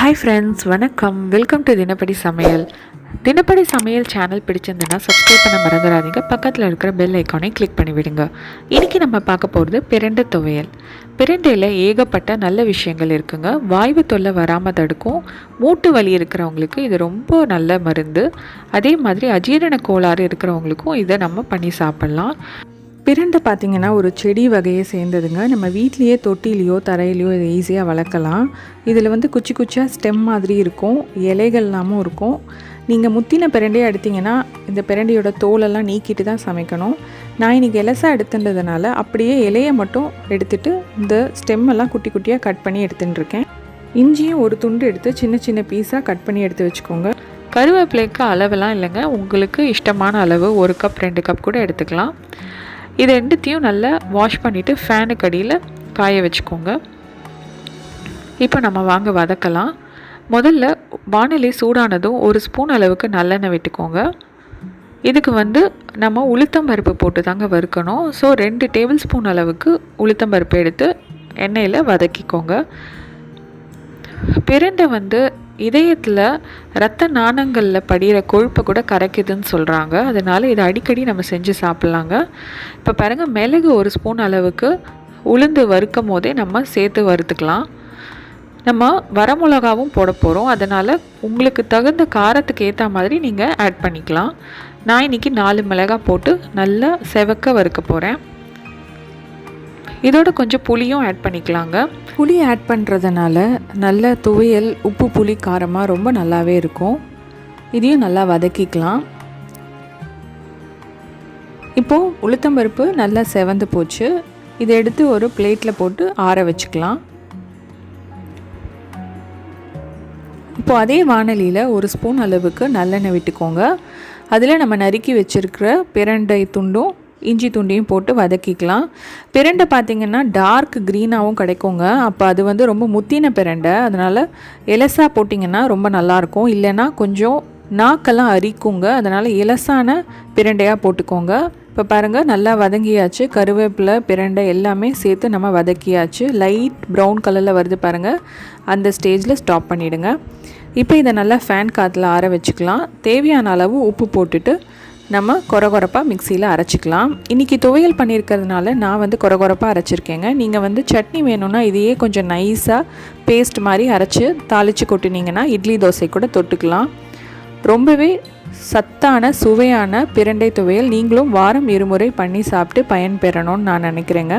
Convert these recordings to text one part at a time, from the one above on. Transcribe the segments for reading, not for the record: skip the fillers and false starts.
Hi friends, வணக்கம். Welcome to தினப்படி சமையல். தினப்படி சமையல் சேனல் பிடிச்சிருந்துன்னா சப்ஸ்கிரைப் பண்ண மறந்துடாதீங்க. பக்கத்தில் இருக்கிற பெல் ஐக்கானை கிளிக் பண்ணி விடுங்க. இன்றைக்கி நம்ம பார்க்க போகிறது பிரண்டை துவையல். பிரண்டையில் ஏகப்பட்ட நல்ல விஷயங்கள் இருக்குங்க. வாய்வு தொல்லை வராமல் தடுக்கும். மூட்டு வலி இருக்கிறவங்களுக்கு இது ரொம்ப நல்ல மருந்து. அதே மாதிரி அஜீரண கோளாறு இருக்கிறவங்களுக்கும் இதை நம்ம பண்ணி சாப்பிட்லாம். பிரண்டை பார்த்திங்கன்னா ஒரு செடி வகையை சேர்ந்ததுங்க. நம்ம வீட்லேயே தொட்டிலையோ தரையிலையோ இதை ஈஸியாக வளர்க்கலாம். இதில் குச்சி குச்சியாக ஸ்டெம் மாதிரி இருக்கும், இலைகள்லாமும் இருக்கும். நீங்கள் முத்தின பிரண்டையை எடுத்திங்கன்னா இந்த பிரண்டையோட தோலெல்லாம் நீக்கிட்டு தான் சமைக்கணும். நான் இன்றைக்கி எலசாக எடுத்துன்றதுனால அப்படியே இலையை மட்டும் எடுத்துகிட்டு இந்த ஸ்டெம்மெல்லாம் குட்டி குட்டியாக கட் பண்ணி எடுத்துட்டுருக்கேன். இஞ்சியும் ஒரு துண்டு எடுத்து சின்ன சின்ன பீஸாக கட் பண்ணி எடுத்து வச்சுக்கோங்க. கருவேப்பிலைக்கு அளவெல்லாம் இல்லைங்க, உங்களுக்கு இஷ்டமான அளவு 1 கப் 2 கப் கூட எடுத்துக்கலாம். இதை ரெண்டுத்தையும் நல்லா வாஷ் பண்ணிவிட்டு ஃபேனுக்கு அடியில் காய வச்சுக்கோங்க. இப்போ நம்ம வாங்க வதக்கலாம். முதல்ல வாணலி சூடானதும் 1 ஸ்பூன் அளவுக்கு நல்லெண்ணெய் விட்டுக்கோங்க. இதுக்கு நம்ம உளுத்தம்பருப்பு போட்டு தாங்க வறுக்கணும். ஸோ 2 டேபிள் ஸ்பூன் அளவுக்கு உளுத்தம்பருப்பு எடுத்து எண்ணெயில் வதக்கிக்கோங்க. பிரண்டை இதயத்தில் இரத்த நாணங்களில் படிகிற கொழுப்பை கூட கரைக்குதுன்னு சொல்கிறாங்க. அதனால் இதை அடிக்கடி நம்ம செஞ்சு சாப்பிட்லாங்க. இப்போ பாருங்கள், மிளகு 1 ஸ்பூன் அளவுக்கு உளுந்து வறுக்கும் போதே நம்ம சேர்த்து வறுத்துக்கலாம். நம்ம வரமிளகாவும் போட போகிறோம். அதனால் உங்களுக்கு தகுந்த காரத்துக்கு ஏற்ற மாதிரி நீங்கள் ஆட் பண்ணிக்கலாம். நான் இன்றைக்கி 4 மிளகாய் போட்டு நல்லா செவக்க வறுக்க போகிறேன். இதோட கொஞ்சம் புளியும் ஆட் பண்ணிக்கலாங்க. புளி ஆட் பண்ணுறதுனால நல்ல துவையல் உப்பு புளி காரமாக ரொம்ப நல்லாவே இருக்கும். இதையும் நல்லா வதக்கிக்கலாம். இப்போது உளுத்தம்பருப்பு நல்லா செவந்து போச்சு. இதை எடுத்து ஒரு பிளேட்டில் போட்டு ஆற வச்சுக்கலாம். இப்போது அதே வாணலியில் 1 ஸ்பூன் அளவுக்கு நல்லெண்ணெய் விட்டுக்கோங்க. அதில் நம்ம நறுக்கி வச்சுருக்கிற பிரண்டை துண்டும் இஞ்சி துண்டையும் போட்டு வதக்கிக்கலாம். பிரண்டை பார்த்திங்கன்னா டார்க் க்ரீனாகவும் கிடைக்குங்க. அப்போ அது ரொம்ப முத்தின பிரண்டை, அதனால் எலசா போட்டிங்கன்னா ரொம்ப நல்லாயிருக்கும். இல்லைன்னா கொஞ்சம் நாக்கெல்லாம் அரிக்குங்க. அதனால் எலசான பிரண்டையாக போட்டுக்கோங்க. இப்போ பாருங்கள், நல்லா வதங்கியாச்சு. கருவேப்பிலை பிரண்டை எல்லாமே சேர்த்து நம்ம வதக்கியாச்சு. லைட் ப்ரௌன் கலரில் வருது பாருங்கள். அந்த ஸ்டேஜில் ஸ்டாப் பண்ணிவிடுங்க. இப்போ இதை நல்லா ஃபேன் காற்றுல ஆற வச்சுக்கலாம். தேவையான அளவு உப்பு போட்டுட்டு நம்ம கொரகொரப்பாக மிக்சியில் அரைச்சிக்கலாம். இன்றைக்கி துவையல் பண்ணியிருக்கிறதுனால நான் கொரகொரப்பாக அரைச்சிருக்கேங்க. நீங்கள் சட்னி வேணும்னா இதையே கொஞ்சம் நைஸாக பேஸ்ட் மாதிரி அரைச்சி தாளித்து கொட்டினீங்கன்னா இட்லி தோசை கூட தொட்டுக்கலாம். ரொம்பவே சத்தான சுவையான பிரண்டை துவையல் நீங்களும் வாரம் 2 முறை பண்ணி சாப்பிட்டு பயன்பெறணும்னு நான் நினைக்கிறேங்க.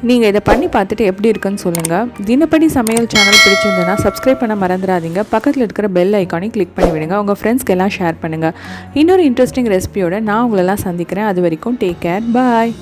நீங்கள் இதை பண்ணி பார்த்துட்டு எப்படி இருக்குன்னு சொல்லுங்கள். தினப்படி சமையல் சேனல் பிடிச்சிருந்ததுன்னா சப்ஸ்கிரைப் பண்ண மறந்துடாதீங்க. பக்கத்தில் இருக்கிற பெல் ஐக்கானை கிளிக் பண்ணி விடுங்க. உங்கள் ஃப்ரெண்ட்ஸ்க்கு எல்லாம் ஷேர் பண்ணுங்கள். இன்னொரு இன்ட்ரெஸ்டிங் ரெசிபியோட நான் உங்களெல்லாம் சந்திக்கிறேன். அது வரைக்கும் டேக் கேர், பாய்.